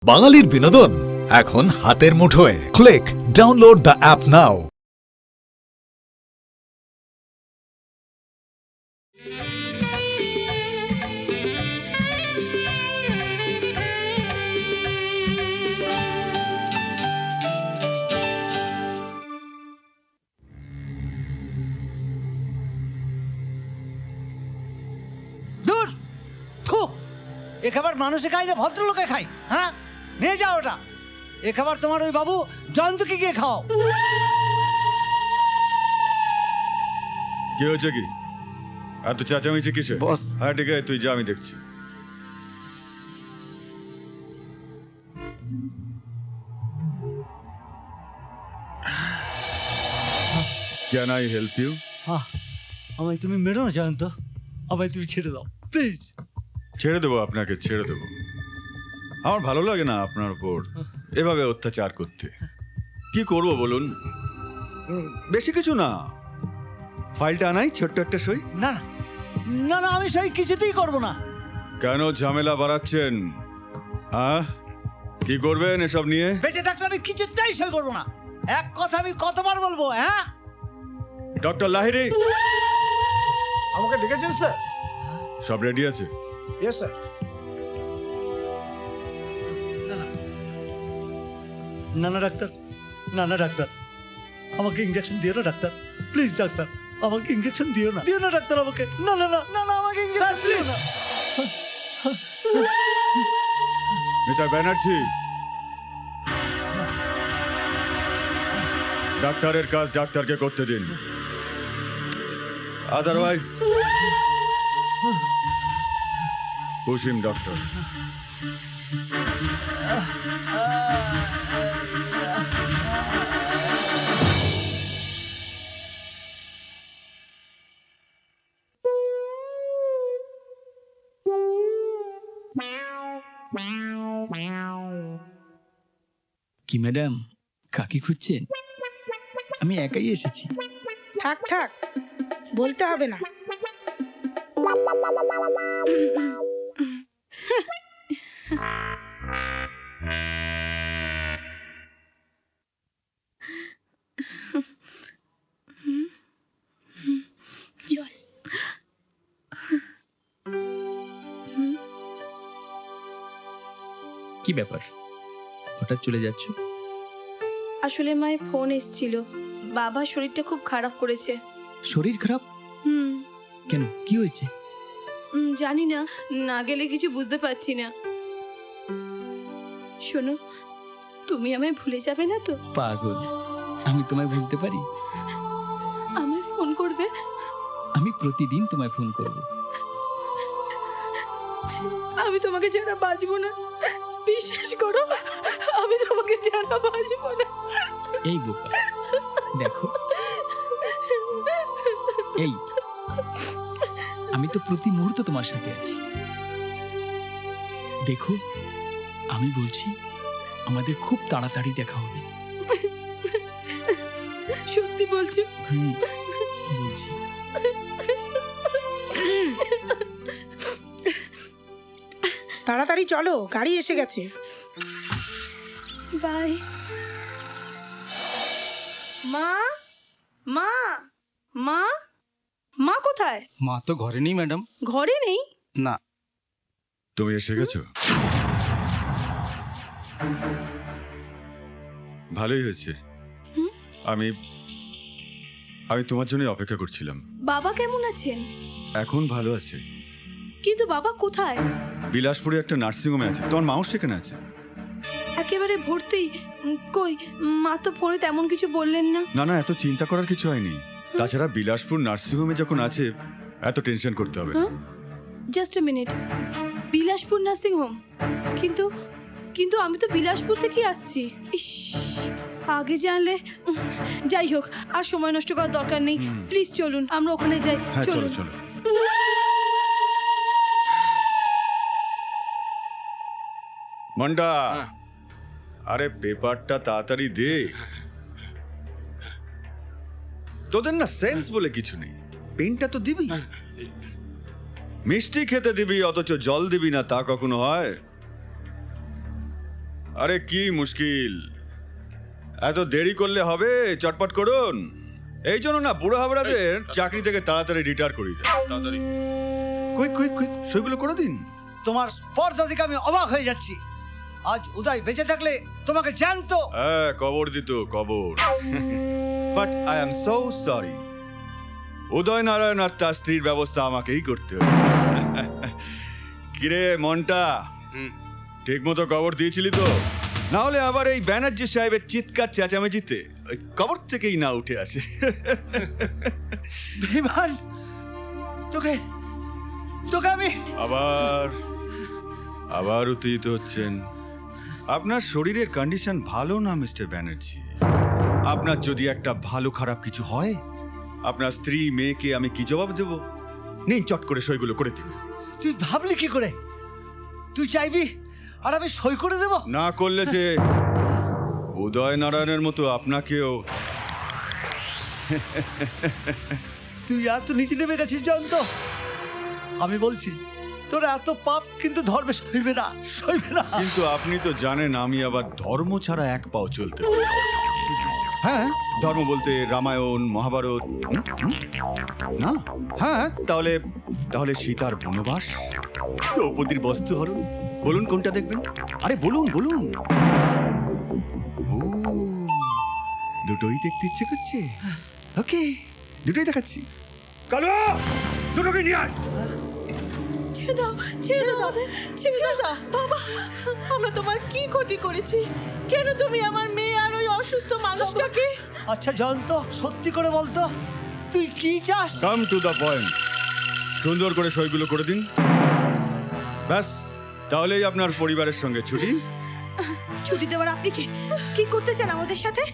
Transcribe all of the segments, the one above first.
বাঙালির বিনোদন এখন হাতের মুঠোয়। ক্লিক ডাউনলোড দ্য অ্যাপ নাও। দূর থু এ খাবার মানুষে খায় না ভদ্রলোকে খায়। হ্যাঁ নিয়ে যাও ওটা। এ খাবার তোমার ওই বাবু জয়ন্তকে গিয়ে খাও। কি হয়েছে কি এত চেঁচামেচি কিসে? বস। হ্যাঁ ঠিক আছে তুই যা, আমি দেখছি। Can I help you? হ্যাঁ আমায় তুমি মেরো না জয়ন্ত, আমায় তুমি ছেড়ে দাও প্লিজ। ছেড়ে দেবো আপনাকে, ছেড়ে দেবো। আমার ভালো লাগে না আপনার উপর এভাবে অত্যাচার করতে। কি করব বলুন? বেশি কিছু না, ফাইলটা আনাই, ছোট্ট একটা সই। না না না না আমি সেই কিছুতেই করবো না। কেন ঝামেলা বাড়াচ্ছেন? হ্যাঁ কি করবেন এসব নিয়ে? বেঁচে থাকতে আমি কিছুতেই সই করবো না। এক কথা আমি কতবার বলবো? হ্যাঁ ডক্টর লাহিড়ী, আমাকে ডেকেছেন স্যার? সব রেডি আছে? Yes sir. না না ডাক্তার, না না ডাক্তার, আমাকে ইঞ্জেকশন দিও না ডাক্তার, প্লিজ ডাক্তার আমাকে ইঞ্জেকশন দিও না, দিও না ডাক্তার আমাকে। না না না না না আমাকে ইঞ্জেকশন দিও না। মিস্টার ব্যানার্জি, ডাক্তারের কাজ ডাক্তারকে করতে দিন, আদারওয়াইজ পুশ হিম ডক্টর। কি ম্যাডাম, কাকে খুঁজছেন? আমি একাই এসেছি। থাক থাক, বলতে হবে না। চল। কি ব্যাপার, হঠাৎ চলে যাচ্ছ? আসলে মায়ের ফোন এসেছিল, বাবার শরীরটা খুব খারাপ করেছে। শরীর খারাপ? হুম কেন, কি হয়েছে? জানি না, না গেলে কিছু বুঝতে পারছি না। শোনো, তুমি আমায় ভুলে যাবে না তো? পাগল, আমি তোমায় ভুলতে পারি? আমায় ফোন করবে? আমি প্রতিদিন তোমায় ফোন করব। আমি তোমাকে ছাড়া বাঁচবো না, বিশ্বাস করো, আমি তোমাকে ছাড়া বাঁচবো না। এই বোকা, দেখো, এই আমি তো প্রতি মুহূর্তে তোমার সাথে আছি। দেখো, আমি বলছি আমাদের খুব তাড়াতাড়ি দেখা হবে। সত্যি বলছো? বলছি। তাড়াতাড়ি চলো, গাড়ি এসে গেছে। বাই। মা, মা, মা, মা কোথায়? মা তো ঘরে নেই ম্যাডাম। ঘরে নেই? না। তুমি এসে গেছো, ভালোই হয়েছে। হুম? আমি আমি তোমার জন্য অপেক্ষা করছিলাম। বাবা কেমন আছেন? এখন ভালো আছে, কিন্তু বাবা কোথায়? বিলাসপুরে একটা নার্সিংহোমে আছে। তোমার মাও সেখানে আছে। একেবারে ভর্তি? কই, মা তো ফোনে তেমন কিছু বললেন না। না না, এত চিন্তা করার কিছু হয়নি। তাছাড়া বিলাসপুর নার্সিংহোমে যখন আছে, এত টেনশন করতে হবে না। Just a minute, Bilaspur nursing home? কিন্তু কিন্তু আমি তো বিলাসপুর থেকে আসছি। ইস, আগে জানলে। যাই হোক, আর সময় নষ্ট করার দরকার নেই। হুম। প্লিজ চলুন, আমরা ওখানে যাই। হ্যাঁ চলো চলুন। চলো। মন্ডা, আরে পেপারটা তাড়াতাড়ি দে। তোদের না সেন্স বলে কিছু নেই। পেনটা তো দিবি। মিষ্টি খেতে দিবি অথচ জল দিবি না, তা কখনো হয়? আরে কি মুশকিল, এত দেরি করলে হবে? চটপট করুন। এই জন্য না বুড়ো হাবড়াদের চাকরি থেকে তাড়াতাড়ি রিটায়ার করিয়ে দেয়। তাড়াতাড়ি কুইক কুইক কুইক সেগুলো করে দিন। তোমার স্পর্ধা দেখে আমি অবাক হয়ে যাচ্ছি। আজ উদয় বেঁচে থাকলে তোমাকে জানতো। হ্যাঁ, কবর দিত, কবর। But I am so sorry, Uday Narayan আর তার স্ত্রীর ব্যবস্থা আমাকেই করতে হচ্ছে। কিরে মনটা, ঠিক মতো কবর দিয়েছিলি তো? না হলে আবার এই ব্যানার্জি সাহেবের চিৎকার চেঁচামেচিতে ওই কবর থেকেই না উঠে আসে। বিমান, তোকে তোকে আমি আবার উত্তেজিত হচ্ছেন। আপনার শরীরের কন্ডিশন ভালো না মিস্টার ব্যানার্জি। আপনার যদি একটা ভালো খারাপ কিছু হয়, আপনার স্ত্রী মেয়েকে আমি কি জবাব দেব? নিন চট করে সইগুলো করে দিন। তুই ভাবলি কি করে? তুই চাইবি আর আমি সই করে দেব? না করলে যে উদয় নারায়ণের মতো আপনাকেও। তুই এত নিচে নেমে গেছিস জানতো? আমি বলছি তোর এত পাপ কিন্তু ধর্মে সইবে না, সইবে না। কিন্তু আপনি তো জানেন আমি আবার ধর্ম ছাড়া এক পাও চলতে পারি না। হ্যাঁ, ধর্ম বলতে রামায়ণ মহাভারত না? হ্যাঁ, তাহলে সীতার বনবাস, দ্রৌপদীর বস্ত্রহরণ, বলুন কোনটা দেখবেন? আরে বলুন বলুন। ও, দুটোই দেখতে ইচ্ছে করছে। ওকে, দুটোই দেখাচ্ছি। কালো, দুটোকে নিয়ে আয়। ছেড়ে দাও, ছেড়ে দাও আমাদের, ছেড়ে দাও। বাবা, আমরা তোমার কি ক্ষতি করেছি? কেন তুমি আমার মেয়ে আর ওই অসুস্থ মানুষটাকে? আচ্ছা জয়ন্ত, সত্যি করে বলতো তুই কি চাস? Come to the point. সুন্দর করে সইগুলো করে দিন, ব্যাস। তাহলেই আপনার পরিবারের সঙ্গে ছুটি। ছুটি দেওয়ার আপনি কি করতে চান আমাদের সাথে?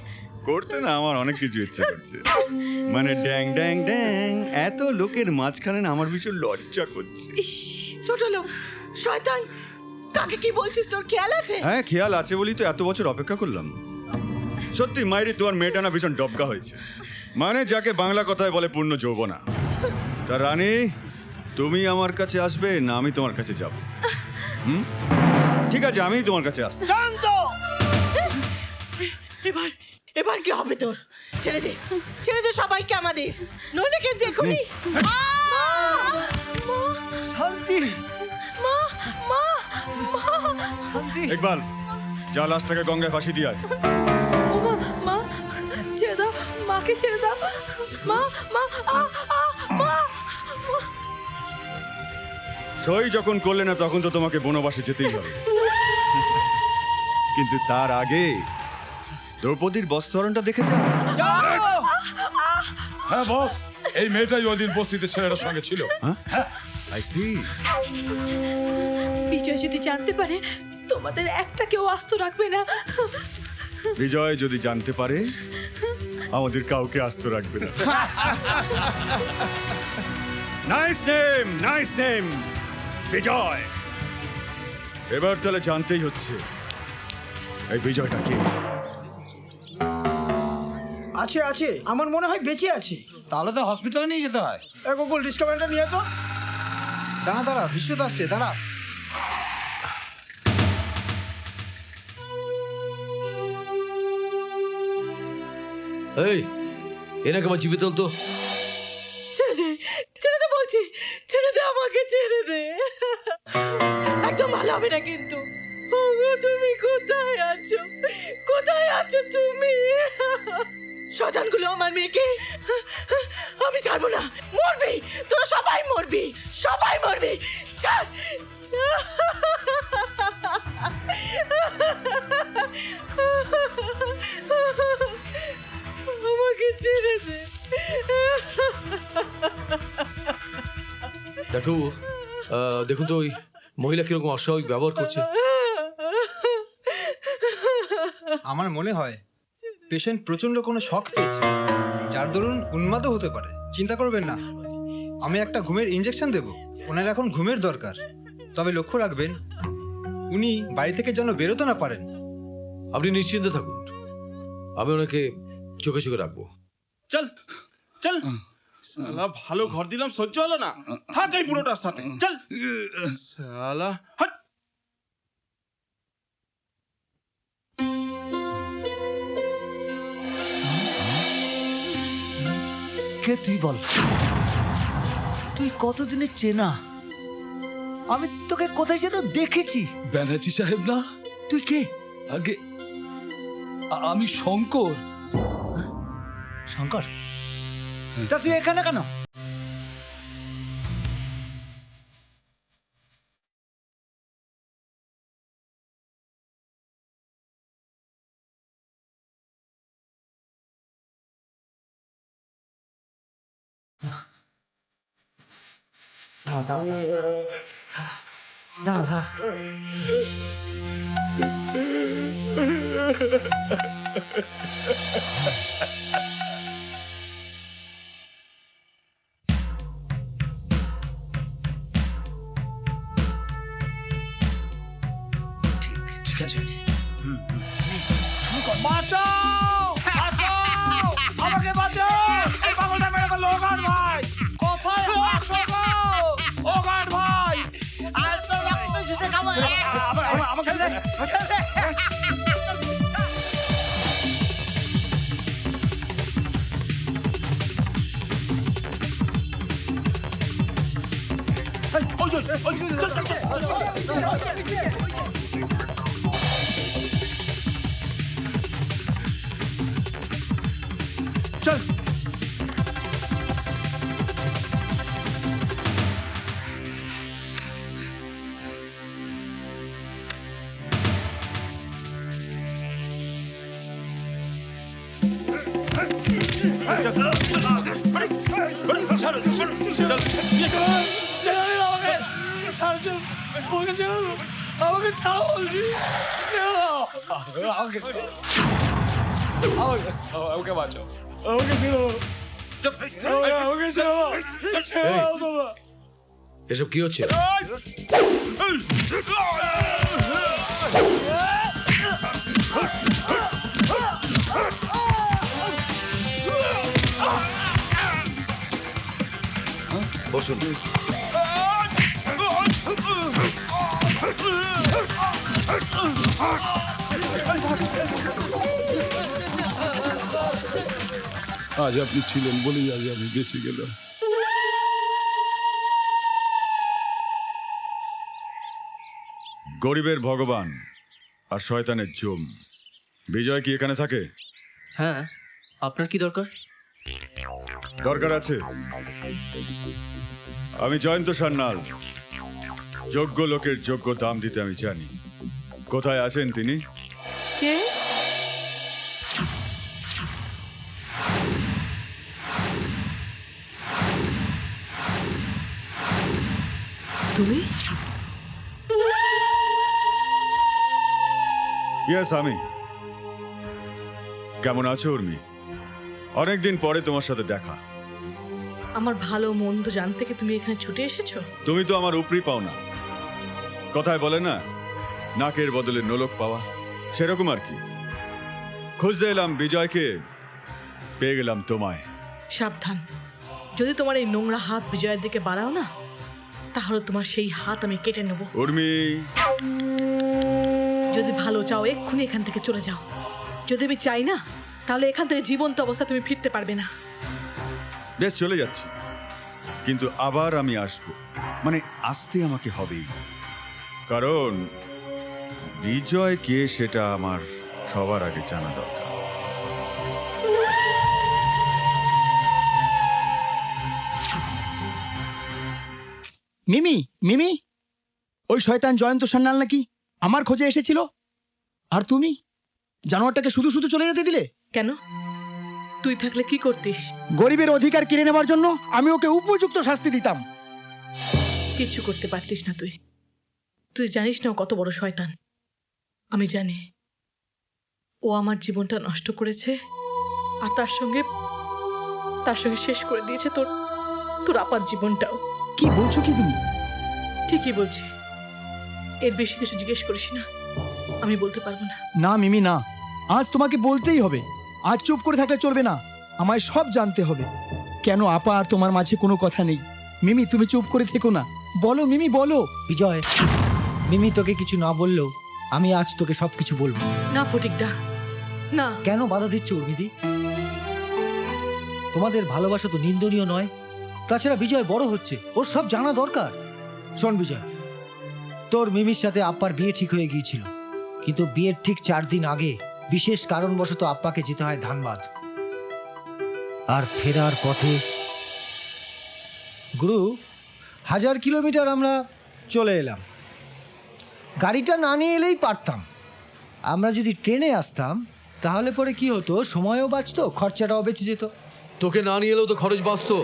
করতে না, আমার অনেক কিছু ইচ্ছে করছে। মানে ড্যাং ড্যাং ড্যাং, এত লোকের মাঝখানে না আমার ভীষণ লজ্জা করছে। ইস, ছোট লোক, শয়তান, কাকে কি বলছিস? তোর খেয়াল আছে? হ্যাঁ, খেয়াল আছে বলেই তো এত বছর অপেক্ষা করলাম। সত্যি মাইরি, তোমার মেয়েটা না ভীষণ ডবকা হয়েছে। মানে যাকে বাংলা কথায় বলে পূর্ণ যৌবনা। তা রানী, তুমি আমার কাছে আসবে না আমি তোমার কাছে যাব? ঠিক আছে, আমি তোমার কাছে আসছি। জয়ন্ত, এবার কি হবে তোর? ছেড়ে দে সবাইকে আমাদের, নইলে কিন্তু এখনই। শান্তি, মা, মা, শান্তি। ইকবাল, যা লাশটাকে গঙ্গায় ফাঁসি দিয়ে আয়। ও মা, মা, ছেড়ে দাও, মাকে ছেড়ে দাও। মা, মা, মা। সই যখন করলে না তখন তো তোমাকে বনবাসে যেতেই হবে। কিন্তু তার আগে দ্রৌপদীর বস্ত্রহরণটা দেখে যা। হ্যাঁ বস, এই মেয়েটাই ওদিন বস্তিতে ছেলেটার সঙ্গে ছিল। I C. বিজয় যদি জানতে পারে, তোমাদের একটা কেউ আস্ত রাখবে না। বিজয় যদি জানতে পারে, আমাদের কাউকে আস্ত রাখবে না। নাইস নেম, নাইস নেম, বিজয়। এবার তাহলে জানতেই হচ্ছে এই বিজয়টা কে। আছে, আমার মনে হয় বেঁচে আছে। তাহলে তো হসপিটালে নিয়ে যেতে হয়। গোকুল ডিসকাউন্টটা নিয়ে তো। দাঁড়া, বিশ্বত আসছে, দাঁড়া। এই, এনাকে আমার জীবিত তো। ছেড়ে দে বলছি, ছেড়ে দে আমাকে, ছেড়ে দে। একদম ভালো হবে না কিন্তু। ওগো, তুমি কোথায় আছো? কোথায় আছো তুমি? শয়তানগুলো আমার মেয়েকে আমি ছাড়বো না। মরবি তোরা, সবাই মরবি, সবাই মরবি। ছাড়। আমাকে ছেড়ে দে। ডাক্তারবাবু, দেখুন তো ওই মহিলা কিরকম অস্বাভাবিক ব্যবহার করছে। আমার মনে হয় পেশেন্ট প্রচন্ড কোনো শক পেয়েছে, যার দরুন উন্মাদও হতে পারে। চিন্তা করবেন না, আমি একটা ঘুমের ইনজেকশন দেব। ওনার এখন ঘুমের দরকার। তবে লক্ষ্য রাখবেন উনি বাড়ি থেকে যেন বেরোতে না পারেন। আপনি নিশ্চিন্তে থাকুন, আমি ওনাকে চোখে চোখে রাখবো। চল চল, শালা ভালো ঘর দিলাম, সহ্য হলো না। থাক এই বুড়োটার সাথে, চল শালা। হাট। কে তুই বল? তুই কতদিনের চেনা? আমি তোকে কোথায় যেন দেখেছি। ব্যানার্জি সাহেব না? তুই কে? আগে আমি শঙ্কর। শঙ্কর? তা তুই এখানে কেন? দাঁড়া। ঠিক আছে। বাঁচাও! বাঁচাও! আমাকে বাঁচাও! এই পাগলটা মেরে ফেললো, ও গার্ড ভাই! কোথায় আছো গো? ও গার্ড ভাই! আজ তো রক্ত শুষে খাবো। আমাকে চল। এসব কি হচ্ছে? বসুন। আজ আপনি ছিলেন বলেই আজ আমি বেঁচে গেলাম। গরিবের ভগবান আর শয়তানের জম। বিজয় কি এখানে থাকে? হ্যাঁ, আপনার কি দরকার? দরকার আছে। আমি জয়ন্ত সান্যাল, যোগ্য লোকের যোগ্য দাম দিতে আমি জানি। কোথায় আছেন তিনি? কে? তুমি? ইয়েস, আমি। কেমন আছো উর্মি? অনেকদিন পরে তোমার সাথে দেখা। আমার ভালো মন্দ জানতে কি তুমি এখানে ছুটে এসেছো? তুমি তো আমার উপরি পাও না। কথায় বলে না, নাকের বদলে নোলক পাওয়া, সেরকম আর কি। খুঁজতে এলাম বিজয়কে, পেয়ে গেলাম তোমায়। সাবধান, যদি তোমার এই নোংরা হাত বিজয়ের দিকে বাড়াও না, তাহলে তোমার সেই হাত আমি কেটে নেব। উর্মি, যদি ভালো চাও এক্ষুনি এখান থেকে চলে যাও। যদি আমি চাই না, তাহলে এখান থেকে জীবন্ত অবস্থা তুমি ফিরতে পারবে না। বেশ, চলে যাচ্ছি, কিন্তু আবার আমি আসবো। মানে আসতে আমাকে হবেই, কারণ বিজয় কে সেটা আমার সবার আগে জানা দরকার। মিমি, মিমি, ওই শয়তান জয়ন্ত সান্যাল নাকি আমার খোঁজে এসেছিল, আর তুমি জানোয়ারটাকে শুধু শুধু চলে যেতে দিলে কেন? তুই থাকলে কি করতিস? গরিবের অধিকার কেড়ে নেওয়ার জন্য আমি ওকে উপযুক্ত শাস্তি দিতাম। কিচ্ছু করতে পারতিস না তুই। তুই জানিস না ও কত বড় শয়তান। আমি জানি ও আমার জীবনটা নষ্ট করেছে, আর তার সঙ্গে শেষ করে দিয়েছে তোর আপার জীবনটাও। কি বলছো কি তুমি? ঠিকই বলছি। এর বেশি কিছু জিজ্ঞেস করিস না, আমি বলতে পারবো না। না মিমি, না, আজ তোমাকে বলতেই হবে। আজ চুপ করে থাকলে চলবে না, আমায় সব জানতে হবে। কেন আপা আর তোমার মাঝে কোনো কথা নেই? মিমি, তুমি চুপ করে থেকো না, বলো মিমি, বলো। বিজয়, মিমি তোকে কিছু না বললেও আমি আজ তোকে সবকিছু বলবো। না ফটিকদা, না। কেন বাধা দিচ্ছ উর্মিদি? তোমাদের ভালোবাসা তো নিন্দনীয় নয়। তাছাড়া বিজয় বড় হচ্ছে, ওর সব জানা দরকার। শোন বিজয়, তোর মিমির সাথে আপ্পার বিয়ে ঠিক হয়ে গিয়েছিল, কিন্তু বিয়ের ঠিক 4 দিন আগে বিশেষ কারণবশত আপ্পাকে যেতে হয় ধানবাদ। আর ফেরার পথে গুরু 1000 কিলোমিটার আমরা চলে এলাম। গাড়িটা না নিয়ে এলেই পারতাম। আমরা যদি ট্রেনে আসতাম তাহলে পরে কি হতো, সময়ও বাঁচতো, খরচাটাও বেঁচে যেত। তোকে না নিয়ে এলেও তো খরচ বাঁচতো,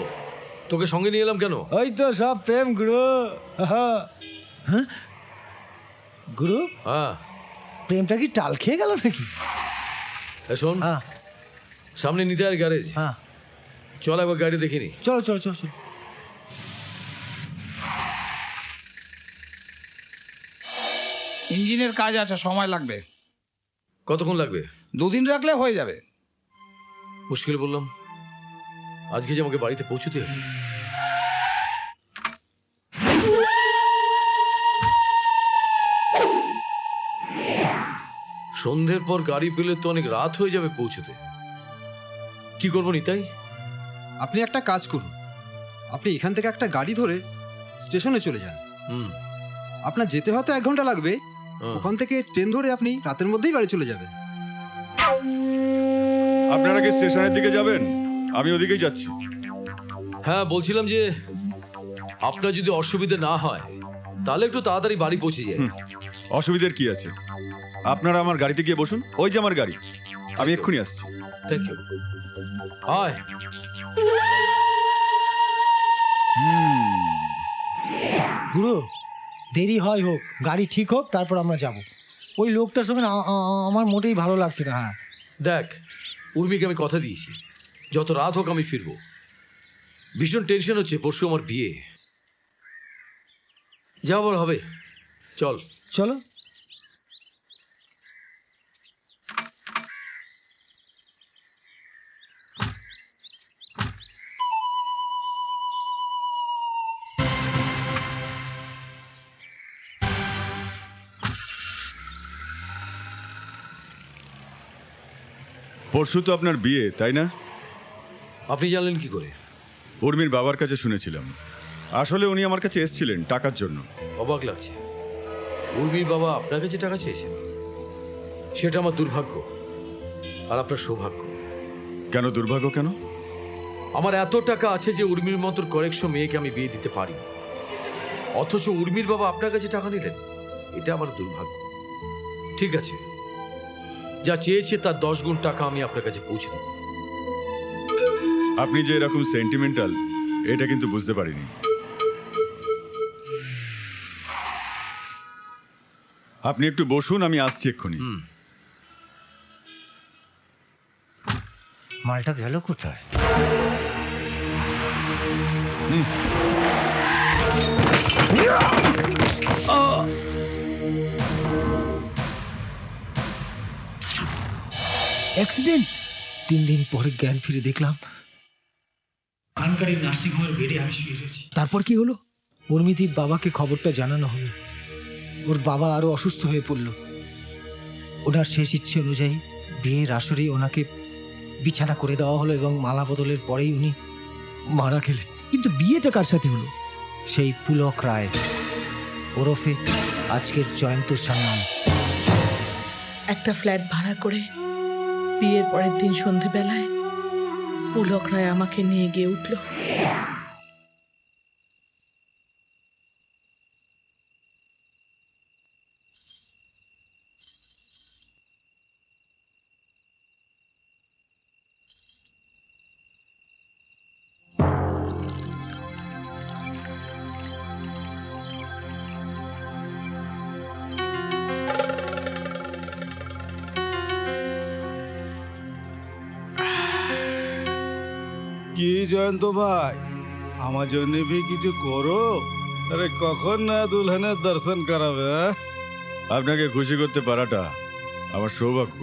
তোকে সঙ্গে নিয়ে এলাম কেন? ওই তো সব প্রেম গুরু। হ্যাঁ গুরু, হ্যাঁ প্রেমটা কি টাল খেয়ে গেল নাকি? শোন, হ্যাঁ সামনে নিতাইয়ের গ্যারেজ, হ্যাঁ চল একবার গাড়ি দেখিনি। চলো চলো চলো চলো। ইঞ্জিনের কাজ আছে, সময় লাগবে। কতক্ষণ লাগবে? 2 দিন রাখলে হয়ে যাবে। মুশকিল বললাম, আজকে যে আমাকে বাড়িতে পৌঁছতে হবে। সন্ধ্যের পর গাড়ি পেলে তো অনেক রাত হয়ে যাবে পৌঁছতে। কি করবো নিতাই? আপনি একটা কাজ করুন, আপনি এখান থেকে একটা গাড়ি ধরে স্টেশনে চলে যান। আপনার যেতে হয়তো 1 ঘন্টা লাগবে, ওখান থেকে ট্রেন ধরে আপনি রাতের মধ্যেই বাড়ি চলে যাবেন। আপনারা কি স্টেশনের দিকে যাবেন? আমি ওদিকেই যাচ্ছি। হ্যাঁ, বলছিলাম যে আপনার যদি অসুবিধা না হয় তাহলে একটু তাড়াতাড়ি বাড়ি পৌঁছে যায়। অসুবিধার কি আছে? আপনারা আমার গাড়িতে গিয়ে বসুন, ওই যে আমার গাড়ি, আমি এক্ষুনি আসছি। Thank you. আয়। গুরু, দেরি হয় হোক, গাড়ি ঠিক হোক, তারপর আমরা যাব। ওই লোকটার সঙ্গে আমার মোটেই ভালো লাগছে না। হ্যাঁ দেখ, উর্মিকে আমি কথা দিয়েছি, যত রাত হোক আমি ফিরবো। ভীষণ টেনশন হচ্ছে, পরশু আমার বিয়ে, যাবার হবে। চল চলো। পরশু তো আপনার বিয়ে, তাই না? আপনি জানলেন কি করে? উর্মির বাবার কাছে শুনেছিলাম। আসলে উনি আমার কাছে এসেছিলেন টাকার জন্য। অবাক লাগছে, উর্মির বাবা আপনার কাছে টাকা চেয়েছেন। সেটা আমার দুর্ভাগ্য আর আপনার সৌভাগ্য। কেন দুর্ভাগ্য কেন? আমার এত টাকা আছে যে উর্মির মতো কয়েকশো মেয়েকে আমি বিয়ে দিতে পারি, অথচ উর্মির বাবা আপনার কাছে টাকা নিলেন, এটা আমার দুর্ভাগ্য। ঠিক আছে, যা চেয়েছে তার 10 গুণ টাকা আমি আপনার কাছে পৌঁছে দেব। আপনি যে এরকম সেন্টিমেন্টাল, এটা কিন্তু বুঝতে পারিনি। আপনি একটু বসুন, আমি আসছি এক্ষুনি। মালটা গেল কোথায়? অ্যাক্সিডেন্ট। 3 দিন পরে জ্ঞান ফিরে দেখলাম কানকারি নার্সিংহোমের বেডে আমি শুয়ে রয়েছি। তারপর কি হলো? উর্মিদির বাবাকে খবরটা জানানো হলো। ওর বাবা আরো অসুস্থ হয়ে পড়ল। ওনার শেষ ইচ্ছে অনুযায়ী বিয়ের আসরেই ওনাকে বিছানা করে দেওয়া হলো এবং মালা বদলের পরেই উনি মারা গেলেন। কিন্তু বিয়েটা কার সাথে হলো? সেই পুলক রায় ওরফে আজকের জয়ন্তর সান্নাল। একটা ফ্ল্যাট ভাড়া করে বিয়ের পরের দিন সন্ধেবেলায় পুলক রায় আমাকে নিয়ে গিয়ে উঠল। কি জয়ন্ত ভাই, আমার জন্য भी কিছু করো। আরে কখন না দুলহানের দর্শন করাবে? আপনাকে খুশি করতে পারাটা আমার সৌভাগ্য।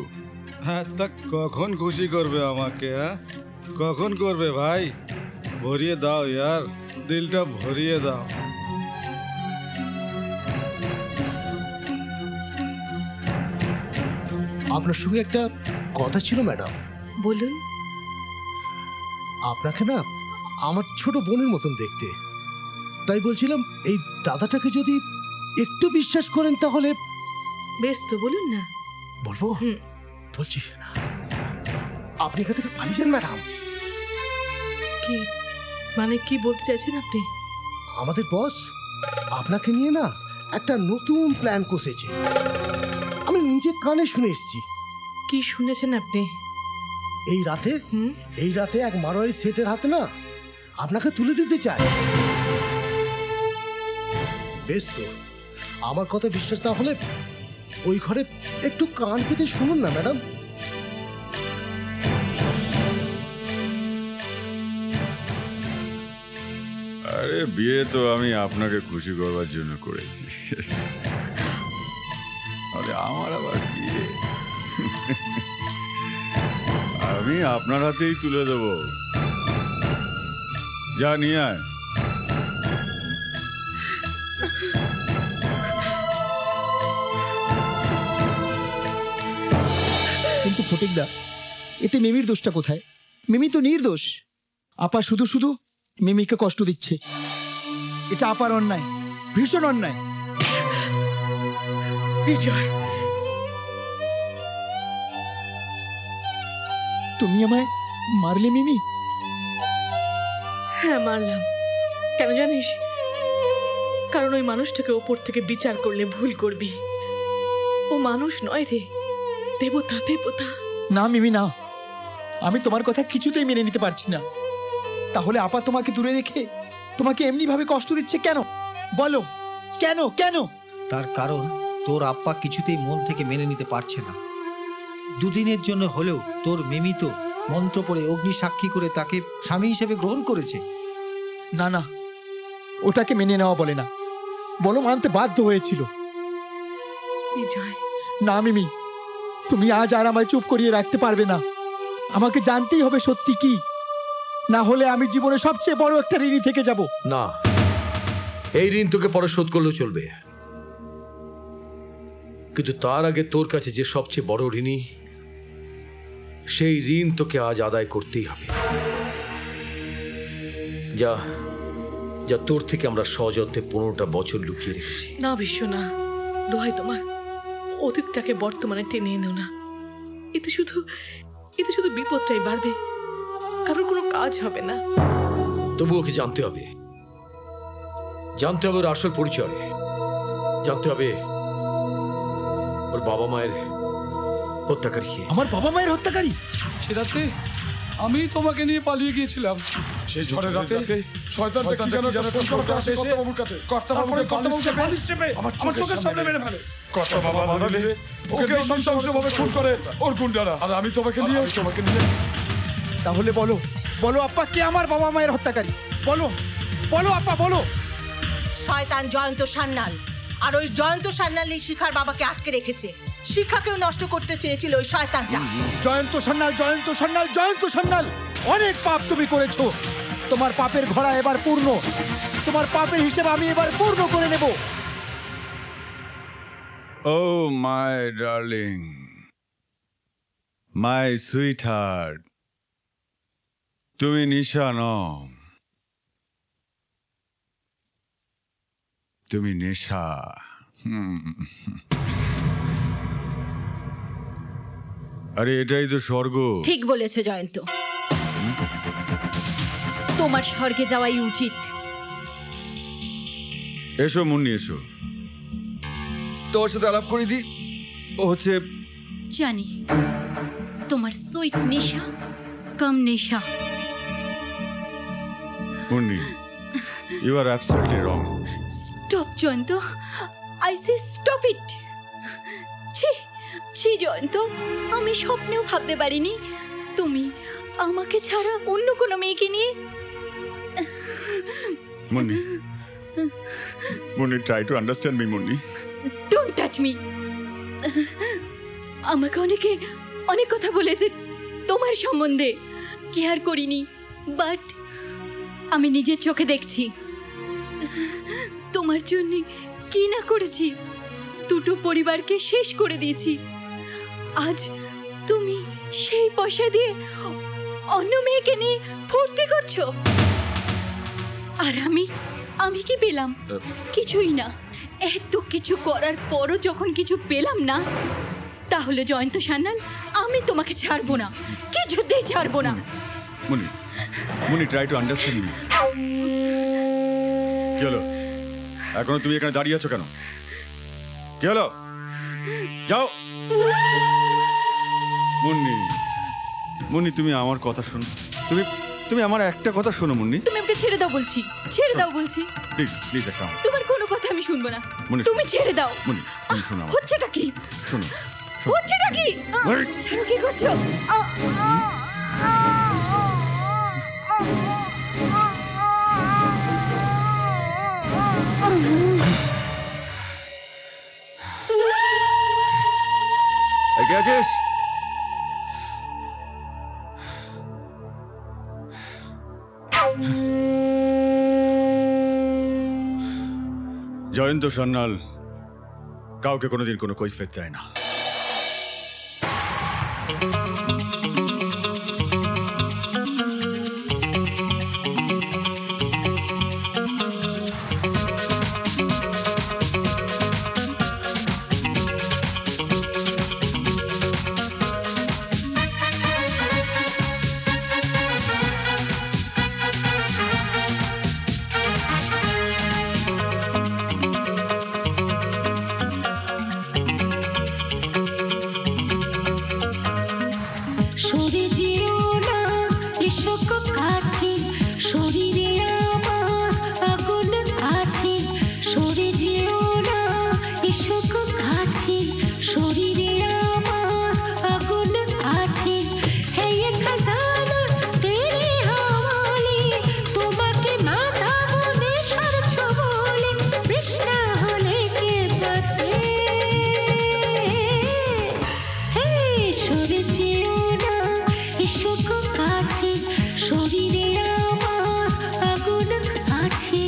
হ্যাঁ, তা কখন খুশি করবে আমাকে? হ্যাঁ, কখন করবে ভাই? ভরিয়ে দাও यार, দিলটা ভরিয়ে দাও। আপনার সঙ্গে একটা কথা ছিল ম্যাডাম। বলুন। আপনাকে না আমার ছোট বোনের মতন দেখতে, তাই বলছিলাম এই দাদাটাকে যদি একটু বিশ্বাস করেন তাহলে। বেশ তো, বলুন না। বলবো? বলছি, আপনি এখান থেকে পালিয়ে যান ম্যাডাম। কি মানে, কি বলতে চাইছেন আপনি? আমাদের বস আপনাকে নিয়ে না একটা নতুন প্ল্যান কষেছে, আমি নিজে কানে শুনে এসেছি। কি শুনেছেন আপনি? এই রাতে এক মারোয়ারি সেটের হাতে না আপনাকে তুলে দিতে চায়। বেশ তো, আমার কথা বিশ্বাস না হলে ওই ঘরে একটু কান পেতে শুনুন না ম্যাডাম। আরে বিয়ে তো আমি আপনাকে খুশি করবার জন্য করেছি। আরে আমার আবার বিয়ে, আমি আপনার হাতেই তুলে দেব। যা নিয়ে আয়। কিন্তু ফটিকদা, এতে মিমির দোষটা কোথায়? মিমি তো নির্দোষ। আপা শুধু শুধু মিমিকে কষ্ট দিচ্ছে। এটা আপার অন্যায়, ভীষণ অন্যায়। বিজয়, তুমি আমায় মারলে মিমি? হ্যাঁ মারলাম। কেন জানিস? কারণ ওই মানুষটাকে ওপর থেকে বিচার করলে ভুল করবি। ও মানুষ নয় রে, দেবতা, দেবতা। না মিমি না, আমি তোমার কথা কিছুতেই মেনে নিতে পারছি না। তাহলে আপা তোমাকে দূরে রেখে তোমাকে এমনি ভাবে কষ্ট দিচ্ছে কেন? বলো কেন? কেন? তার কারণ তোর আব্বা কিছুতেই মন থেকে মেনে নিতে পারছে না। দুদিনের জন্য হলেও তোর মিমি তো মন্ত্র পড়ে অগ্নি সাক্ষী করে তাকে স্বামী হিসেবে গ্রহণ করেছে। না না, ওটাকে মেনে নেওয়া বলে না, বলো মানতে বাধ্য হয়েছিল। বিজয়, না মিমি, তুমি আজ আর আমায় চুপ করিয়ে রাখতে পারবে না। আমাকে জানতেই হবে সত্যি কি, না হলে আমি জীবনে সবচেয়ে বড় একটা ঋণী থেকে যাব। না, এই ঋণ তোকে পরে শোধ করলেও চলবে, কিন্তু তার আগে তোর কাছে যে সবচেয়ে বড় ঋণী, সেই ঋণ তোকে আজ আদায় করতেই হবে। যা যা তোর থেকে আমরা সযত্নে 15টা বছর লুকিয়ে রেখেছি। না বিশ্ব, না, দোহাই তোমার, অতীতটাকে বর্তমানে টেনে এনো না। এতে শুধু বিপদটাই বাড়বে, কারোর কোনো কাজ হবে না। তবু ওকে জানতে হবে ওর আসল পরিচয়, জানতে হবে ওর বাবা মায়ের হত্যাকারী কে। আমার বাবা মায়ের হত্যাকারী? সে রাতে আমি তোমাকে নিয়ে পালিয়ে গিয়েছিলাম। সেই ঝড়ের রাতে শয়তান ব্যক্তি যেন একটা সংকল্প আসে কর্তাবাবুর কাছে। কর্তাবাবুকে বালিশ চেপে আমার চোখের সামনে মেরে ফেলে। কর্তাবাবু বাঁধালে ওকে নৃশংসভাবে খুন করে ওর গুন্ডারা। আর আমি তোমাকে নিয়ে তাহলে বলো, বলো আপ্পা, কে আমার বাবা মায়ের হত্যাকারী? বলো বলো আপ্পা, বলো। শয়তান জয়ন্ত সান্যাল। আর ওই জয়ন্ত সান্যালই শিখার বাবাকে আটকে রেখেছে। শিখাকেও নষ্ট করতে চেয়েছিল ওই শয়তানটা। জয়ন্ত সান্যাল, জয়ন্ত সান্যাল, জয়ন্ত সান্যাল, অনেক পাপ তুমি করেছো। তোমার পাপের ঘোড়া এবার পূর্ণ। তোমার পাপের হিসেব আমি এবার পূর্ণ করে নেব। Oh, my darling, my sweetheart, তুমি নিশা নও, তুমি নেশা। আরে এটাই তো স্বর্গ। ঠিক বলেছো জয়ন্ত, তোমার স্বর্গে যাওয়াই উচিত। এসো মুন্নি, এসো, তোর সাথে আলাপ করে দি। ও হচ্ছে, জানি তোমার সুইট নেশা কম নেশা। Munni, you are absolutely wrong. Stop Jayanta, I say stop it. ছি জয়ন্ত, আমি স্বপ্নেও ভাবতে পারিনি তুমি আমাকে ছাড়া অন্য কোনো মেয়েকে নিয়ে। Munni, try to understand me, Munni. Don't touch me. আমাকে অনেকে অনেক কথা বলেছে তোমার সম্বন্ধে, কেয়ার করিনি, বাট আমি নিজের চোখে দেখছি তোমার জন্য কি না করেছি। দুটো পরিবারকে শেষ করে দিয়েছি। আজ তুমি সেই পয়সা দিয়ে অন্য মেয়েকে নিয়ে ফুর্তি করছো। আর আমি কি পেলাম? কিছুই না। এত কিছু করার পরও যখন কিছু পেলাম না, তাহলে জয়ন্ত সান্যাল আমি তোমাকে ছাড়বো না, কিছুতেই ছাড়বো না। মুনি, মুনি, ট্রাই টু আন্ডারস্ট্যান্ড মি। কি হলো? এখনো তুমি এখানে দাঁড়িয়ে আছো কেন? কি হলো? যাও। মুন্নি, মুন্নি, তুমি আমার কথা শোনো। তুমি আমার একটা কথা শোনো মুন্নি। তুমি আমাকে ছেড়ে দাও বলছি, ছেড়ে দাও বলছি। প্লিজ প্লিজ একটা। তোমার কোনো কথা আমি শুনবো না, মুন্নি, তুমি ছেড়ে দাও। মুন্নি, তুমি শোনো আমার। হচ্ছেটা কি? শোনো। হচ্ছেটা কি? ছাড়ো, কি করছো? এগিয়ে আছিস? জয়ন্ত সান্যাল কাউকে কোনোদিন কোনো কৈফিয়ত চায় না। সরে যেও না এসো কাছে, শরীরে আমার আগুন আছে। সরে যেও না এসো কাছে, শরীরে আমার আগুন আছে। है ये खजाना तेरे हवाले, তোমাকে মাথা বনে সরছ বলে তৃষ্ণা হলে কে বাঁচে। হে সরে যেও না এসো কাছে, শরীরে আমার আগুন আছে।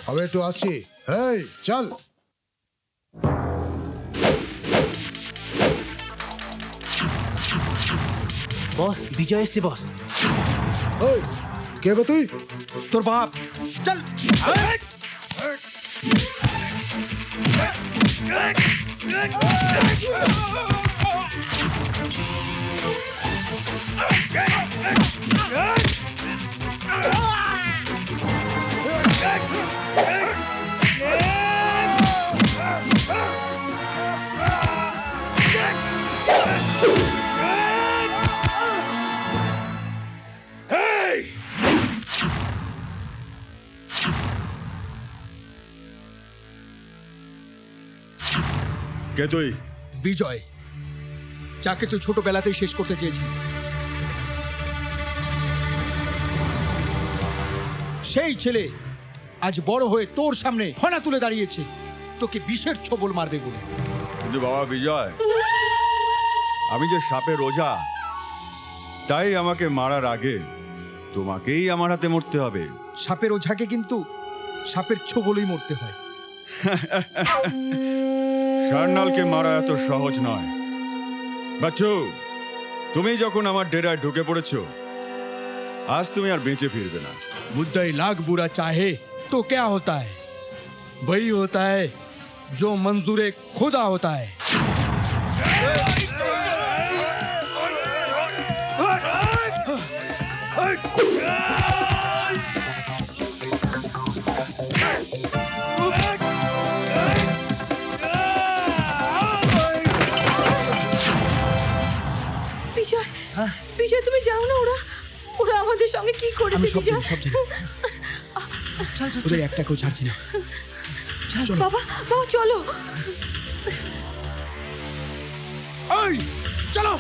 আমি একটু আসছি। এই চল। বস বিজয় এসছে বস। ওই কে বে তুই? তোর বাপ। চল। কে তুই? বিজয়, যাকে তুই ছোটবেলাতেই শেষ করতে চেয়েছিলি। সেই ছেলে আজ বড় হয়ে তোর সামনে ফনা তুলে দাঁড়িয়েছে তোকে বিষের ছোবল মারবে বলে। কিন্তু বাবা বিজয়, আমি যে সাপের ওঝা, তাই আমাকে মারার আগে তোমাকেই আমার হাতে মরতে হবে। সাপের ওঝাকে কিন্তু সাপের ছোবলেই মরতে হয়। সারনালকে মারা এত সহজ নয়। বাচ্চু, তুমি যখন আমার ডেরায় ঢুকে পড়েছো, आज तुम्हें यार बेचे फिरबे ना। मुद्दा ही लाख बुरा चाहे तो क्या होता है, वही होता है जो मंजूरे खुदा होता है। বিজয়, বিজয় তুমি যাও না, ওরা ওরা আমাদের সঙ্গে কি করেছে? আমি সব বিজয়, জানি, সব জানি। ওদের একটাকেও ছাড়ছি না। চলো। বাবা, বাবা চলো। এই চলো।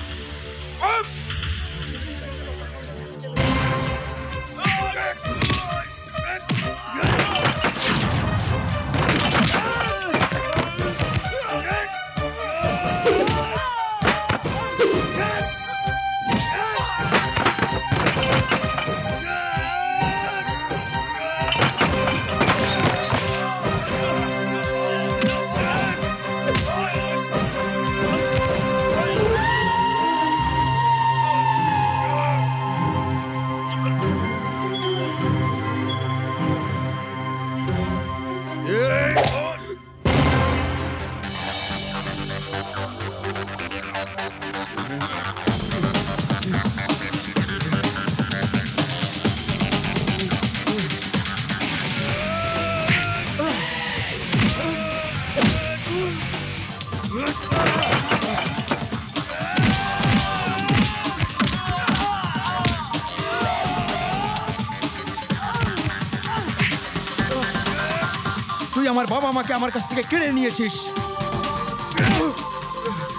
তুই আমার বাবা মাকে আমার কাছ থেকে কেড়ে নিয়েছিস,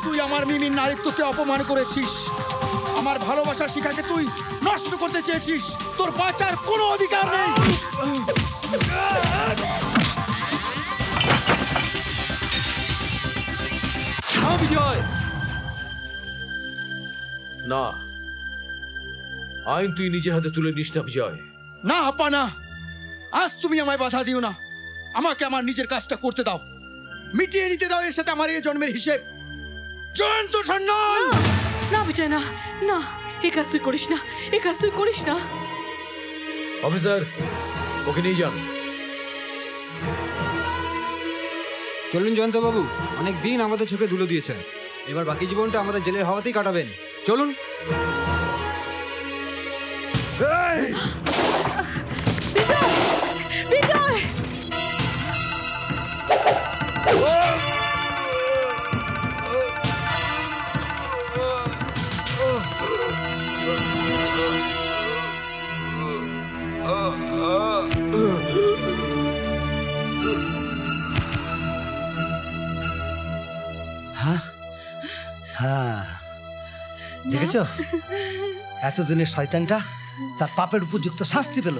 তুই আমার মিমির নারীত্বকে অপমান করেছিস, আমার ভালোবাসার শিখাকে তুই নষ্ট করতে চেয়েছিস, তোর বাঁচার কোনো অধিকার নেই। না বিজয়, না, আইন তুই নিজের হাতে তুলে নিস না বিজয়। না আপা না, আজ তুমি আমায় বাধা দিও না, আমাকে আমার নিজের কাজটা করতে দাও, মিটিয়ে নিতে দাও এর সাথে আমার এই জন্মের হিসেব। জয়ন্ত সান্যাল! না বিজয়, না না, এই কাজ তুই করিস না, এই কাজ তুই করিস না। অফিসার, ওকে নিয়ে যান। চলুন জয়ন্তবাবু, অনেক দিন আমাদের চোখে ধুলো দিয়েছেন, এবার বাকি জীবনটা আমাদের জেলের হাওয়াতেই কাটাবেন। চলুন। বিজয়, বিজয়! হ্যাঁ হ্যাঁ, দেখেছো এতদিনের শয়তানটা তার পাপের উপযুক্ত শাস্তি পেল।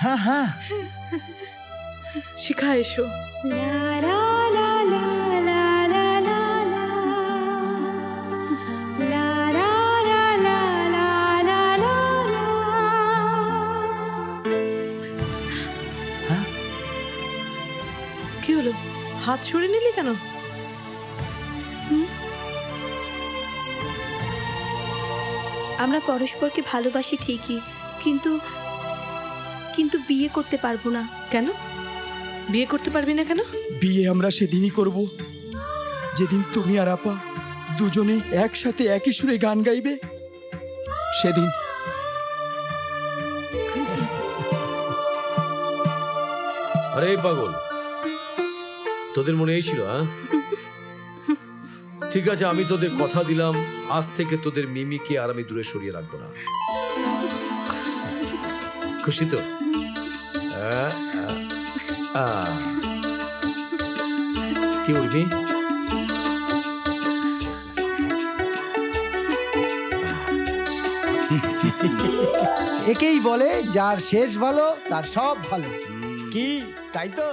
হ্যাঁ হ্যাঁ, শিখা এসো। কি হলো, হাত সরিয়ে নিলি কেন? আমরা পরস্পরকে ভালোবাসি ঠিকই, কিন্তু কিন্তু বিয়ে করতে পারবো না। কেন বিয়ে করতে পারবি না কেন? বিয়ে আমরা সেদিনই করব যেদিন তুমি আর আপা দুজনে একসাথে একই সুরে গান গাইবে, সেদিন। আরে পাগল, তোদের মনে এই ছিল? হ্যাঁ, ঠিক আছে, আমি তোদের কথা দিলাম আজ থেকে তোদের মিমিকে আর আমি দূরে সরিয়ে রাখবো না। খুশি তো? কি উর্মি, একেই বলে যার শেষ ভালো তার সব ভালো। কি তাই তো?